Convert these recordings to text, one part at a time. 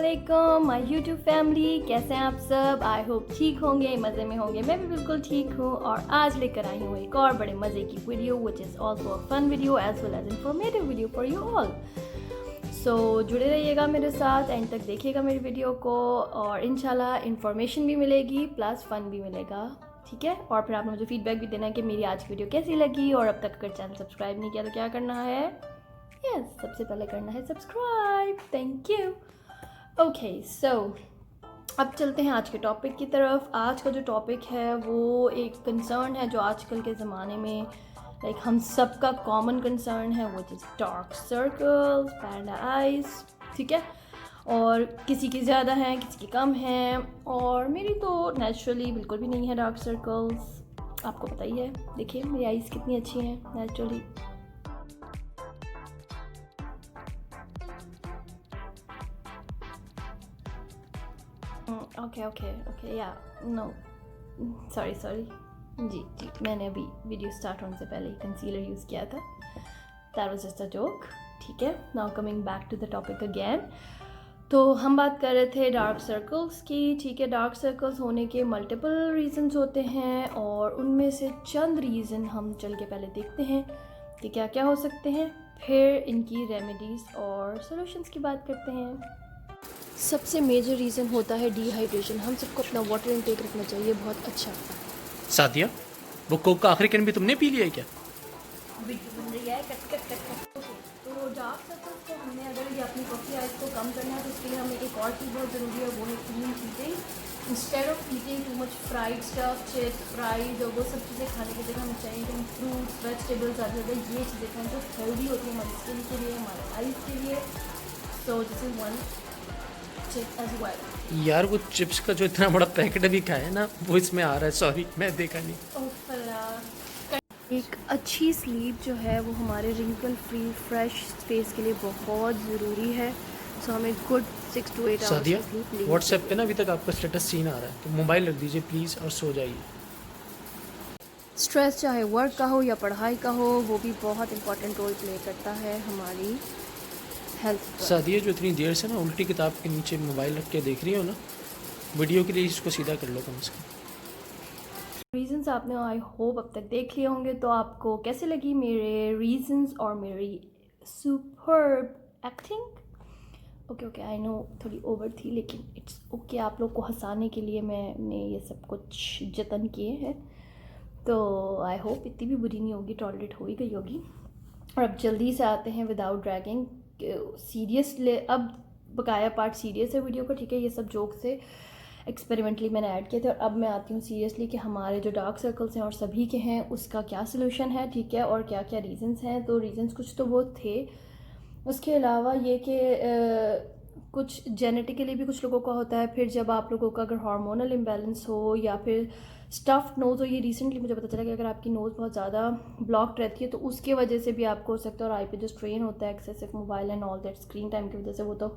अस्सलामुअलैकुम my YouTube family, कैसे हैं आप सब। आई होप ठीक होंगे, मज़े में होंगे। मैं भी बिल्कुल ठीक हूँ और आज लेकर आई हूँ एक और बड़े मज़े की video which is also a fun video as well as informative video for you all. So जुड़े रहिएगा मेरे साथ, एंड तक देखिएगा मेरी वीडियो को और इंशाल्लाह इन्फॉर्मेशन भी मिलेगी प्लस फ़न भी मिलेगा, ठीक है। और फिर आपने मुझे फीडबैक भी देना है कि मेरी आज की वीडियो कैसी लगी। और अब तक अगर चैनल सब्सक्राइब नहीं किया तो क्या करना है, यस सबसे पहले करना है subscribe. Thank you. Okay so अब चलते हैं आज के टॉपिक की तरफ। आज का जो टॉपिक है वो एक कंसर्न है जो आजकल के ज़माने में लाइक हम सबका कॉमन कंसर्न है, वो is dark circles, panda eyes, ठीक है। और किसी की ज़्यादा हैं, किसी की कम हैं, और मेरी तो नेचुरली बिल्कुल भी नहीं है डार्क सर्कल्स, आपको पता ही है। देखिए मेरी आइज़ कितनी अच्छी हैं नेचुरली। ओके या नो सॉरी जी मैंने अभी वीडियो स्टार्ट होने से पहले ही कंसीलर यूज़ किया था। That was just a joke, ठीक है। Now coming back to the topic again. तो हम बात कर रहे थे डार्क सर्कल्स की, ठीक है। डार्क सर्कल्स होने के मल्टीपल रीजंस होते हैं और उनमें से चंद रीज़न हम चल के पहले देखते हैं कि क्या क्या हो सकते हैं, फिर इनकी रेमेडीज़ और सॉल्यूशंस की बात करते हैं। सबसे मेजर रीज़न होता है डिहाइड्रेशन। हम सबको अपना वाटर इनटेक रखना चाहिए बहुत अच्छा। सादिया, वो कोक का आखिरी कैन भी तुमने पी लिया है क्या? तो डार्क सर्कल्स को हमने अगर ये अपनी कॉफ़ी आइज को कम करना है तो उसके लिए हमें एक और चीज़ बहुत ज़रूरी है, वो है क्लीन चीज़ें। Instead of eating too much fried stuff, chips, fried और वो सब चीज़ें खाने की जगह हमें चाहिए कि हम फ्रूट्स, वेजिटेबल्स ज़्यादा ये चीज़ें खाएँ जो हेल्दी होती है हमारी स्किन के लिए, हमारे आइज़ के लिए। So this is one tip as well. यार वो चिप्स का जो इतना बड़ा पैकेट अभी का है ना, वो इसमें आ रहा है। सॉरी, मैं देखा नहीं। एक अच्छी स्लीप जो है वो हमारे रिंकल फ्री फ्रेश फेस के लिए बहुत ज़रूरी है। सो हमें गुड 6 to 8 आवर्स सादिया, की स्लीप लेनी व्हाट्सएप पे ना अभी तक आपका स्टेटस सीन आ रहा है, तो मोबाइल रख दीजिए प्लीज़ और सो जाइए। स्ट्रेस चाहे वर्क का हो या पढ़ाई का हो, वो भी बहुत इंपॉर्टेंट रोल प्ले करता है हमारी हेल्थ पर। सादिया, जो इतनी देर से ना उल्टी किताब के नीचे मोबाइल रख के देख रही हो ना, वीडियो के लिए इसको सीधा कर लो कम से कम। रीजंस आपने आई होप अब तक देख लिए होंगे। तो आपको कैसे लगी मेरे रीजंस और मेरी superb acting? Okay I know थोड़ी ओवर थी, लेकिन इट्स ओके। आप लोग को हंसाने के लिए मैंने ये सब कुछ जतन किए हैं, तो आई होप इतनी भी बुरी नहीं होगी, टॉलरेट हो ही गई होगी। और अब जल्दी से आते हैं विदाउट ड्रैगिंग सीरियस ले। अब बकाया पार्ट सीरियस है वीडियो का, ठीक है। ये सब जोक से एक्सपेरिमेंटली मैंने ऐड किए थे और अब मैं आती हूँ सीरियसली कि हमारे जो डार्क सर्कल्स हैं और सभी के हैं उसका क्या सोल्यूशन है, ठीक है, और क्या क्या रीजंस हैं। तो रीजंस कुछ तो वो थे, उसके अलावा ये कि कुछ जेनेटिकली भी कुछ लोगों का होता है। फिर जब आप लोगों का अगर हार्मोनल इम्बैलेंस हो या फिर स्टफ्ड नोज़ हो, ये रिसेंटली मुझे पता चला कि अगर आपकी नोज़ बहुत ज़्यादा ब्लॉक्ड रहती है तो उसके वजह से भी आपको हो सकता है। और आई पे जो स्ट्रेन होता है excessive mobile and all that screen time की वजह से, वो तो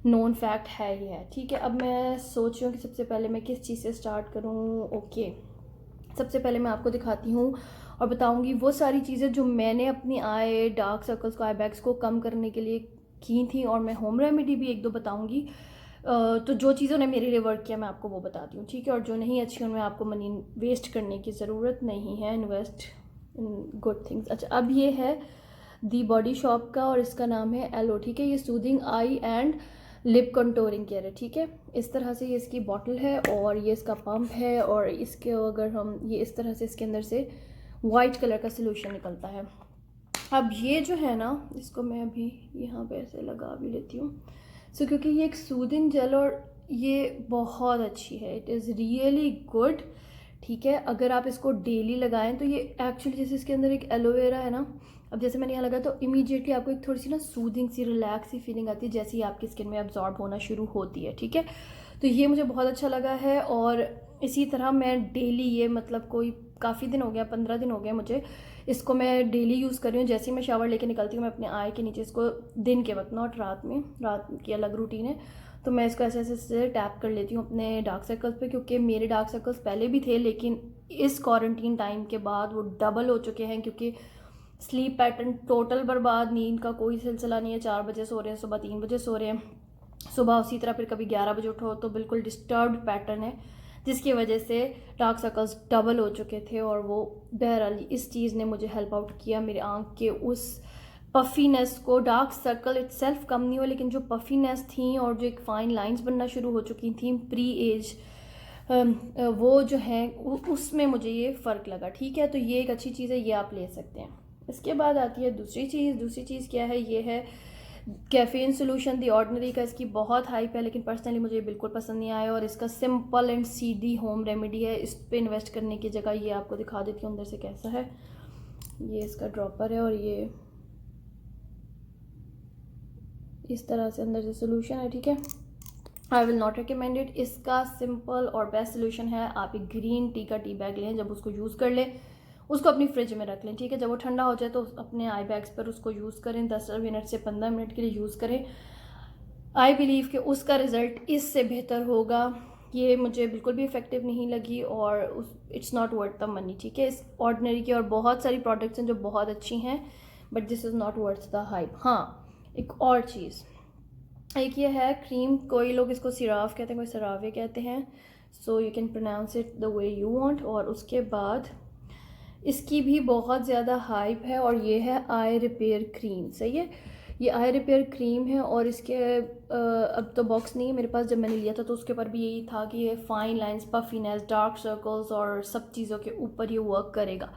नोन फैक्ट है ही है, ठीक है। अब मैं सोच रही हूँ कि सबसे पहले मैं किस चीज़ से स्टार्ट करूँ। ओके सबसे पहले मैं आपको दिखाती हूँ और बताऊँगी वो सारी चीज़ें जो मैंने अपनी आई डार्क सर्कल्स को, आई बैग्स को कम करने के लिए की थी, और मैं होम रेमेडी भी एक दो बताऊँगी। तो जो चीज़ों ने मेरे लिए वर्क किया मैं आपको वो बताती हूँ, ठीक है। और जो नहीं अच्छी उनमें आपको मनी वेस्ट करने की ज़रूरत नहीं है, इन्वेस्ट इन गुड थिंग्स। अच्छा अब ये है दी बॉडी शॉप का और इसका नाम है एलो, ठीक है। ये soothing I and lip contouring care है, ठीक है। इस तरह से ये इसकी बॉटल है और ये इसका पंप है, और इसके अगर हम ये इस तरह से इसके अंदर से वाइट कलर का सोल्यूशन निकलता है। अब ये जो है ना, इसको मैं अभी यहाँ पे ऐसे लगा भी लेती हूँ। क्योंकि ये एक सूदिंग जेल और ये बहुत अच्छी है, इट इज़ रियली गुड, ठीक है। अगर आप इसको डेली लगाएं तो ये एक्चुअली जैसे इसके अंदर एक एलोवेरा है ना, अब जैसे मैंने यहाँ लगाया तो इमीडिएटली आपको एक थोड़ी सी ना सूदिंग सी रिलैक्स सी फीलिंग आती है जैसे ही आपकी स्किन में एब्जॉर्ब होना शुरू होती है, ठीक है। तो ये मुझे बहुत अच्छा लगा है। और इसी तरह मैं डेली ये मतलब कोई काफ़ी दिन हो गया, 15 दिन हो गए मुझे, इसको मैं डेली यूज़ कर रही हूँ। जैसे ही मैं शावर लेके निकलती हूँ मैं अपने आई के नीचे इसको दिन के वक्त, नॉट रात में, रात की अलग रूटीन है, तो मैं इसको ऐसे ऐसे टैप कर लेती हूँ अपने डार्क सर्कल्स पे, क्योंकि मेरे डार्क सर्कल्स पहले भी थे लेकिन इस क्वारंटीन टाइम के बाद वो डबल हो चुके हैं, क्योंकि स्लीप पैटर्न टोटल बर्बाद, नींद का कोई सिलसिला नहीं है, 4 बजे सो रहे हैं, सुबह 3 बजे सो रहे हैं, सुबह उसी तरह फिर कभी 11 बजे उठो तो बिल्कुल डिस्टर्ब्ड पैटर्न है, जिसकी वजह से डार्क सर्कल्स डबल हो चुके थे। और वो बहरहाल इस चीज़ ने मुझे हेल्प आउट किया मेरे आँख के उस पफीनेस को। डार्क सर्कल इटसेल्फ कम नहीं हुआ, लेकिन जो पफीनेस थी और जो एक फाइन लाइंस बनना शुरू हो चुकी थी प्री एज, वो जो है उसमें मुझे ये फ़र्क लगा। ठीक है, तो ये एक अच्छी चीज़ है, ये आप ले सकते हैं। इसके बाद आती है दूसरी चीज़ क्या है, ये है कैफ़ीन सोल्यूशन दी ऑर्डिनरी का। इसकी बहुत हाइप है, लेकिन पर्सनली मुझे बिल्कुल पसंद नहीं आया। और इसका simple and Sidhi home remedy है, इस पे इन्वेस्ट करने की जगह ये आपको दिखा देती हूँ अंदर से कैसा है। ये इसका ड्रॉपर है और ये इस तरह से अंदर से सोल्यूशन है। ठीक है, I will not recommend it. इसका सिंपल और बेस्ट सोल्यूशन है, आप एक ग्रीन टी का टी बैग लें, जब उसको यूज़ कर लें उसको अपनी फ्रिज में रख लें। ठीक है, जब वो ठंडा हो जाए तो अपने आई बैग्स पर उसको यूज़ करें, 10 मिनट से 15 मिनट के लिए यूज़ करें। आई बिलीव कि उसका रिज़ल्ट इससे बेहतर होगा। ये मुझे बिल्कुल भी इफ़ेक्टिव नहीं लगी और it's not worth the money. ठीक है, इस ऑर्डिनरी की और बहुत सारी प्रोडक्ट्स हैं जो बहुत अच्छी हैं, but this is not worth the hype. हाँ, एक और चीज़, एक ये है क्रीम, कोई लोग इसको सिराफ कहते हैं, कोई सरावे कहते हैं, so you can pronounce it the way you want. और उसके बाद इसकी भी बहुत ज़्यादा हाइप है और ये है आई रिपेयर क्रीम। सही है, ये आई रिपेयर क्रीम है और इसके अब तो बॉक्स नहीं है मेरे पास, जब मैंने लिया था तो उसके ऊपर भी यही था कि ये fine lines, puffiness, dark circles और सब चीज़ों के ऊपर ये वर्क करेगा।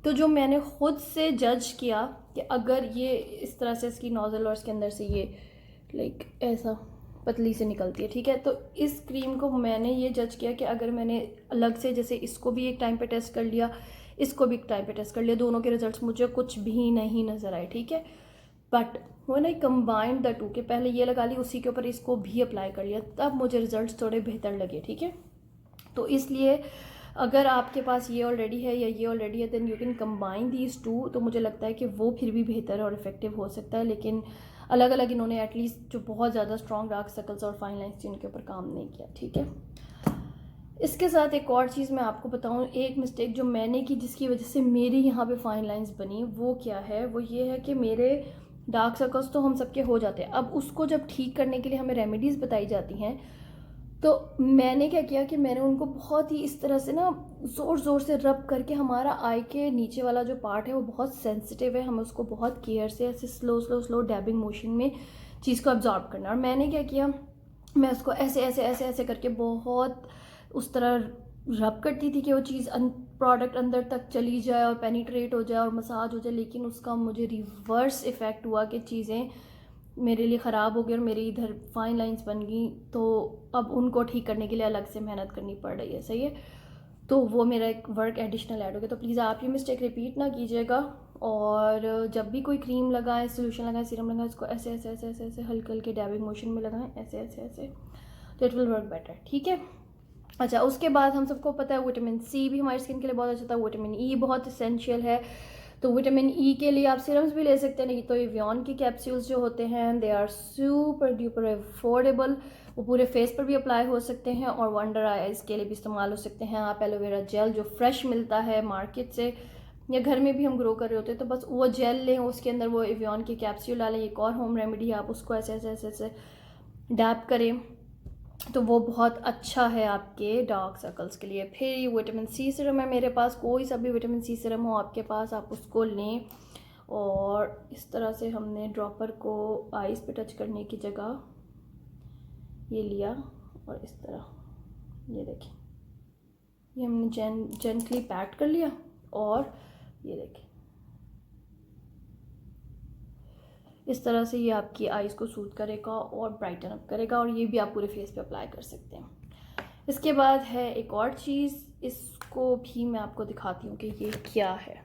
तो जो मैंने ख़ुद से जज किया कि अगर ये इस तरह से इसकी नोज़ल और इसके अंदर से ये लाइक ऐसा पतली से निकलती है। ठीक है, तो इस क्रीम को मैंने ये जज किया कि अगर मैंने अलग से जैसे इसको भी एक टाइम पे टेस्ट कर लिया, इसको भी एक टाइम पे टेस्ट कर लिया, दोनों के रिजल्ट्स मुझे कुछ भी नहीं नज़र आए। ठीक है, but when I combined the two, के पहले ये लगा ली उसी के ऊपर इसको भी अप्लाई कर लिया, तब मुझे रिजल्ट्स थोड़े बेहतर लगे। ठीक है, तो इसलिए अगर आपके पास ये ऑलरेडी है या ये ऑलरेडी है, then you can combine these two. तो मुझे लगता है कि वो फिर भी बेहतर और इफेक्टिव हो सकता है, लेकिन अलग अलग इन्होंने एटलीस्ट जो बहुत ज़्यादा स्ट्रॉन्ग डार्क सर्कल्स और फाइन लाइंस जिनके ऊपर काम नहीं किया। ठीक है, इसके साथ एक और चीज़ मैं आपको बताऊं, एक मिस्टेक जो मैंने की जिसकी वजह से मेरी यहाँ पे फाइन लाइंस बनी, वो क्या है, वो ये है कि मेरे डार्क सर्कल्स तो हम सबके हो जाते हैं, अब उसको जब ठीक करने के लिए हमें रेमेडीज़ बताई जाती हैं, तो मैंने क्या किया कि मैंने उनको बहुत ही इस तरह से ना ज़ोर ज़ोर से रब करके, हमारा आई के नीचे वाला जो पार्ट है वो बहुत सेंसिटिव है, हमें उसको बहुत केयर से ऐसे स्लो स्लो स्लो डैबिंग मोशन में चीज़ को अब्जॉर्ब करना। और मैंने क्या किया, मैं उसको ऐसे ऐसे ऐसे ऐसे करके बहुत उस तरह रब करती थी कि वो चीज़ प्रोडक्ट अंदर तक चली जाए और पेनिट्रेट हो जाए और मसाज हो जाए, लेकिन उसका मुझे रिवर्स इफ़ेक्ट हुआ कि चीज़ें मेरे लिए ख़राब हो गई और मेरी इधर फाइन लाइंस बन गई। तो अब उनको ठीक करने के लिए अलग से मेहनत करनी पड़ रही है। सही है, तो वो मेरा एक वर्क एडिशनल ऐड हो गया। तो प्लीज़ आप ये मिस्टेक रिपीट ना कीजिएगा, और जब भी कोई क्रीम लगाएं, सोल्यूशन लगाएं, सीरम लगाएं, इसको ऐसे ऐसे ऐसे ऐसे ऐसे हल्के हल्के डैबिंग मोशन में लगाएं, ऐसे ऐसे ऐसे, तो इट विल वर्क बेटर। ठीक है, अच्छा, उसके बाद हम सबको पता है विटामिन सी भी हमारी स्किन के लिए बहुत अच्छा था, विटामिन ई बहुत इसेंशियल है। तो विटामिन ई के लिए आप सीरम्स भी ले सकते हैं, नहीं तो एवियन की कैप्सूल्स जो होते हैं they are super duper affordable, वो पूरे फेस पर भी अप्लाई हो सकते हैं और अंडर आइज के लिए भी इस्तेमाल हो सकते हैं। आप एलोवेरा जेल जो फ्रेश मिलता है मार्केट से या घर में भी हम ग्रो कर रहे होते हैं, तो बस वो जेल लें, उसके अंदर वो एवियन की कैप्सूल डालें, एक और होम रेमेडी है, आप उसको ऐसे ऐसे ऐसे ऐसे डैप करें, तो वो बहुत अच्छा है आपके डार्क सर्कल्स के लिए। फिर ये विटामिन सी सीरम है मेरे पास, कोई सा भी विटामिन सी सीरम हो आपके पास, आप उसको लें। और इस तरह से हमने ड्रॉपर को आइज़ पे टच करने की जगह ये लिया और इस तरह ये देखें, ये हमने जेंटली पैट कर लिया और ये देखें इस तरह से ये आपकी आइज़ को सूट करेगा और ब्राइटन अप करेगा, और ये भी आप पूरे फेस पे अप्लाई कर सकते हैं। इसके बाद है एक और चीज़, इसको भी मैं आपको दिखाती हूँ कि ये क्या है।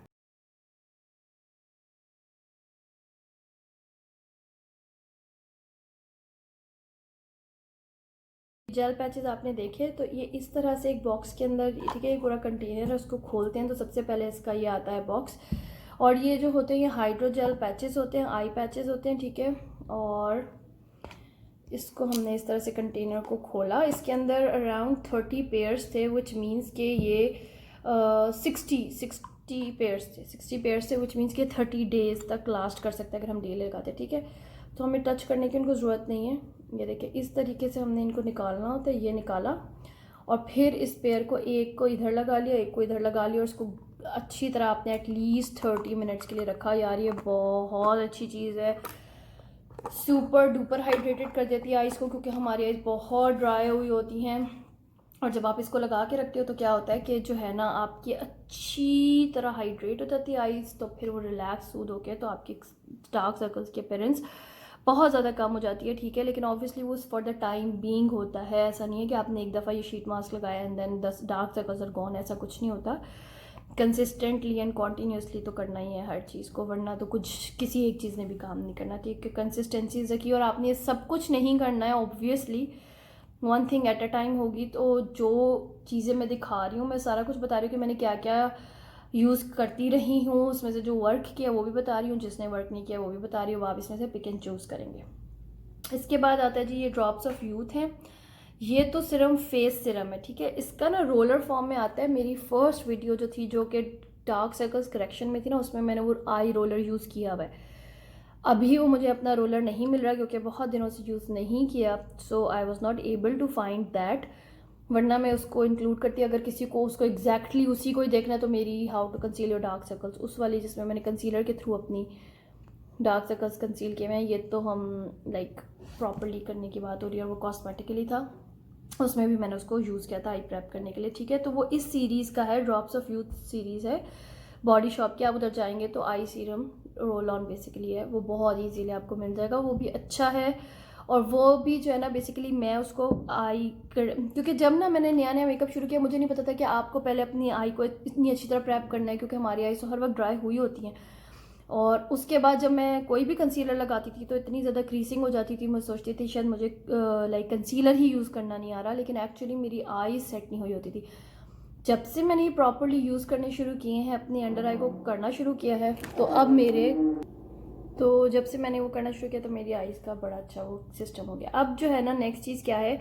जेल पैचेस आपने देखे, तो ये इस तरह से एक बॉक्स के अंदर, ठीक है, ये पूरा कंटेनर है, उसको खोलते हैं तो सबसे पहले इसका ये आता है बॉक्स, और ये जो होते हैं ये हाइड्रोजेल पैचेस होते हैं, आई पैचेस होते हैं। ठीक है, और इसको हमने इस तरह से कंटेनर को खोला, इसके अंदर अराउंड 30 पेयर्स थे, विच मीन्स के ये 60 पेयर्स थे, विच मीन्स के 30 डेज़ तक लास्ट कर सकते हैं अगर हम डेली लगाते हैं। ठीक है, तो हमें टच करने की उनको ज़रूरत नहीं है, ये देखिए इस तरीके से हमने इनको निकालना होता है। ये निकाला और फिर इस पेयर को एक को इधर लगा लिया, एक को इधर लगा लिया और इसको अच्छी तरह आपने एटलीस्ट 30 मिनट्स के लिए रखा। यार ये बहुत अच्छी चीज़ है, सुपर डुपर हाइड्रेटेड कर देती है आइज़ को, क्योंकि हमारी आइज़ बहुत ड्राई हुई होती हैं। और जब आप इसको लगा के रखते हो तो क्या होता है कि जो है ना आपकी अच्छी तरह हाइड्रेट हो जाती है आइज़, तो फिर वो रिलैक्स सूद होके तो आपकी डार्क सर्कल्स की अपीयरेंस बहुत ज़्यादा कम हो जाती है। ठीक है, लेकिन ऑब्वियसली वो फॉर द टाइम बीइंग होता है, ऐसा नहीं है कि आपने एक दफ़ा ये शीट मास्क लगाया and then 10 dark circles are gone, ऐसा कुछ नहीं होता। कंसिस्टेंटली एंड कॉन्टीन्यूसली तो करना ही है हर चीज़ को, वरना तो कुछ किसी एक चीज़ ने भी काम नहीं करना। ठीक है, कंसिस्टेंसी रखी और आपने ये सब कुछ नहीं करना है obviously, one thing at a time होगी। तो जो चीज़ें मैं दिखा रही हूँ, मैं सारा कुछ बता रही हूँ कि मैंने क्या क्या यूज़ करती रही हूँ, उसमें से जो वर्क किया वो भी बता रही हूँ, जिसने वर्क नहीं किया वो भी बता रही हूँ। आप इसमें से पिक एंड चूज़ करेंगे। इसके बाद आता है जी ये ड्रॉप्स ऑफ यूथ हैं। ये तो सिरम फेस सिरम है, ठीक है। इसका ना रोलर फॉर्म में आता है। मेरी फर्स्ट वीडियो जो थी जो कि डार्क सर्कल्स करेक्शन में थी ना, उसमें मैंने वो आई रोलर यूज़ किया हुआ है। अभी वो मुझे अपना रोलर नहीं मिल रहा क्योंकि बहुत दिनों से यूज़ नहीं किया, so I was not able to find that, वरना मैं उसको इंक्लूड करती। अगर किसी को उसको एग्जैक्टली उसी को ही देखना है तो मेरी how to conceal your dark circles, उस वाली जिसमें मैंने कंसीलर के थ्रू अपनी डार्क सर्कल्स कंसील किए हैं, ये तो हम लाइक प्रॉपरली करने की बात हो रही है और वो कॉस्मेटिकली था, उसमें भी मैंने उसको यूज़ किया था आई प्रेप करने के लिए। ठीक है, तो वो इस सीरीज़ का है, ड्रॉप्स ऑफ यूथ सीरीज़ है बॉडी शॉप की। आप उधर जाएंगे तो आई सीरम रोल ऑन बेसिकली है, वो बहुत ईजीली आपको मिल जाएगा, वो भी अच्छा है। और वो भी जो है ना बेसिकली मैं उसको क्योंकि जब ना मैंने नया नया मेकअप शुरू किया, मुझे नहीं पता था कि आपको पहले अपनी आई को इतनी अच्छी तरह प्रेप करना है, क्योंकि हमारी आई तो हर वक्त ड्राई हुई होती हैं। और उसके बाद जब मैं कोई भी कंसीलर लगाती थी तो इतनी ज़्यादा क्रीसिंग हो जाती थी, मैं सोचती थी शायद मुझे लाइक कंसीलर ही यूज़ करना नहीं आ रहा, लेकिन एक्चुअली मेरी आई सेट नहीं हुई होती थी। जब से मैंने ये प्रॉपरली यूज़ करने शुरू किए हैं, अपनी अंडर आई को करना शुरू किया है, तो जब से मैंने वो करना शुरू किया तो मेरी आईज़ का बड़ा अच्छा वो सिस्टम हो गया। अब जो है ना नेक्स्ट चीज़ क्या है,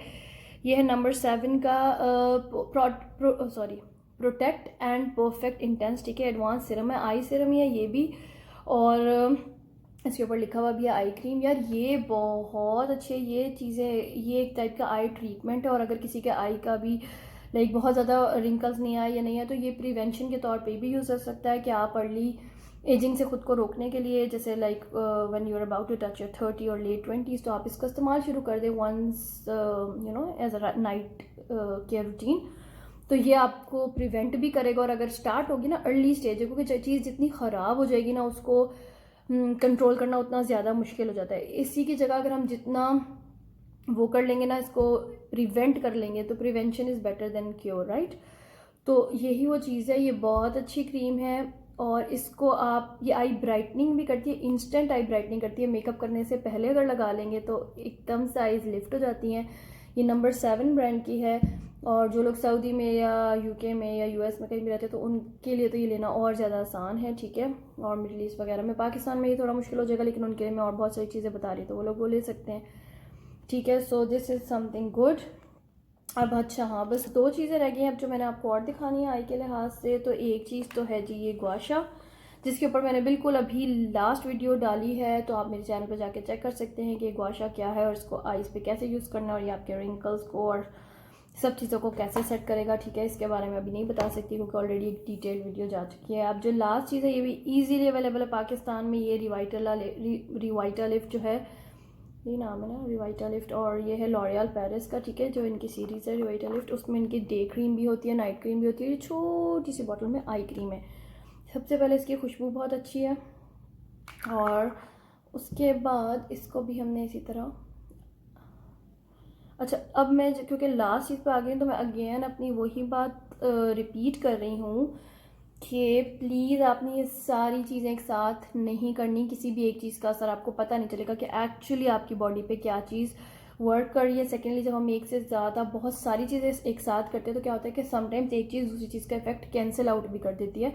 ये है नंबर 7 का प्रोटेक्ट एंड परफेक्ट इंटेंस, ठीक है, एडवांस सिरम है, आई सिरम है ये भी, और इसके ऊपर लिखा हुआ भी है आई क्रीम। यार ये बहुत अच्छे ये चीज़ें, ये एक टाइप का आई ट्रीटमेंट है, और अगर किसी के आई का भी लाइक बहुत ज़्यादा रिंकल्स नहीं आए या नहीं है तो ये प्रिवेंशन के तौर पे भी यूज़ कर सकता है कि आप अर्ली एजिंग से ख़ुद को रोकने के लिए, जैसे like when you are about to touch your 30 और लेट 20s, तो आप इसका इस्तेमाल शुरू कर दें once you know as a night care routine. तो ये आपको प्रिवेंट भी करेगा, और अगर स्टार्ट होगी ना अर्ली स्टेज है, क्योंकि चीज़ जितनी ख़राब हो जाएगी ना उसको कंट्रोल करना उतना ज़्यादा मुश्किल हो जाता है। इसी की जगह अगर हम जितना वो कर लेंगे ना, इसको प्रिवेंट कर लेंगे, तो prevention is better than cure, right. तो यही वो चीज़ है, ये बहुत अच्छी क्रीम है, और इसको आप ये आई ब्राइटनिंग भी करती है, इंस्टेंट आई ब्राइटनिंग करती है। मेकअप करने से पहले अगर लगा लेंगे तो एकदम से आईज लिफ्ट हो जाती हैं। ये नंबर 7 ब्रांड की है, और जो लोग सऊदी में या यूके में या यूएस में कहीं भी रहते हैं तो उनके लिए तो ये लेना और ज़्यादा आसान है, ठीक है। और मिडल ईस्ट वगैरह में, पाकिस्तान में ये थोड़ा मुश्किल हो जाएगा, लेकिन उनके लिए मैं और बहुत सारी चीज़ें बता रही हूँ तो वो लोग वो ले सकते हैं, ठीक है। सो दिस इज़ समथिंग गुड। अब अच्छा हाँ, बस 2 चीज़ें रह गई हैं अब जो मैंने आपको और दिखानी है आई के लिहाज से। तो एक चीज़ तो है जी ये गुआशा, जिसके ऊपर मैंने बिल्कुल अभी लास्ट वीडियो डाली है, तो आप मेरे चैनल पर जाके चेक कर सकते हैं कि गुआशा क्या है और इसको आईज़ पे कैसे यूज़ करना है, और ये आपके रिंकल्स को और सब चीज़ों को कैसे सेट करेगा, ठीक है। इसके बारे में अभी नहीं बता सकती क्योंकि ऑलरेडी एक डिटेल वीडियो जा चुकी है। अब जो लास्ट चीज़ है ये भी ईजीली अवेलेबल है पाकिस्तान में, ये रिवाइटा लिफ्ट जो है, ये नाम है ना रिवाइटा लिफ्ट, और ये है लॉरियल पेरिस का, ठीक है, जो इनकी सीरीज़ है रिवाइटा लिफ्ट। उसमें इनकी डे क्रीम भी होती है, नाइट क्रीम भी होती है, ये छोटी सी बॉटल में आई क्रीम है। सबसे पहले इसकी खुशबू बहुत अच्छी है, और उसके बाद इसको भी हमने इसी तरह, अच्छा अब मैं क्योंकि लास्ट चीज़ पे आ गई हूँ तो मैं अगेन अपनी वही बात रिपीट कर रही हूँ कि प्लीज़ आपने ये सारी चीज़ें एक साथ नहीं करनी। किसी भी एक चीज़ का असर आपको पता नहीं चलेगा कि एक्चुअली आपकी बॉडी पे क्या चीज़ वर्क कर रही है। सेकेंडली, जब हम एक से ज़्यादा बहुत सारी चीज़ें एक साथ करते हैं तो क्या होता है कि समटाइम्स एक चीज़ दूसरी चीज़ का इफेक्ट कैंसिल आउट भी कर देती है,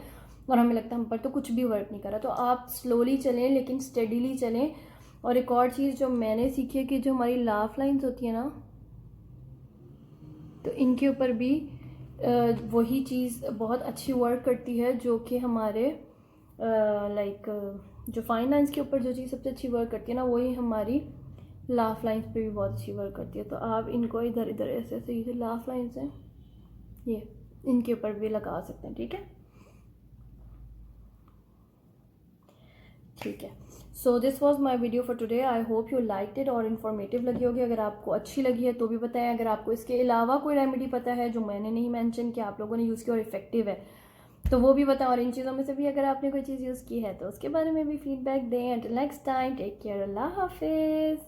और हमें लगता है हम पर तो कुछ भी वर्क नहीं कर रहा। तो आप स्लोली चलें लेकिन स्टेडीली चलें। और एक और चीज़ जो मैंने सीखी है कि जो हमारी लाफ लाइन्स होती है ना, तो इनके ऊपर भी वही चीज़ बहुत अच्छी वर्क करती है, जो कि हमारे लाइक जो फाइन लाइन्स के ऊपर जो चीज़ सबसे अच्छी वर्क करती है ना, वही हमारी लाफ लाइंस पे भी बहुत अच्छी वर्क करती है। तो आप इनको इधर इधर ऐसे ऐसे ये जो लाफ लाइंस हैं ये इनके ऊपर भी लगा सकते हैं, ठीक है। ठीक है, so this was my video for today. I hope you like it और इन्फॉर्मेटिव लगी होगी। अगर आपको अच्छी लगी है तो भी बताएं। अगर आपको इसके अलावा कोई रेमेडी पता है जो मैंने नहीं मेंशन कि आप लोगों ने यूज़ किया और इफेक्टिव है तो वो भी बताएं। और इन चीज़ों में से भी अगर आपने कोई चीज़ यूज़ की है तो उसके बारे में भी फीडबैक दें। Until next time, take care, Allah हाफिज़।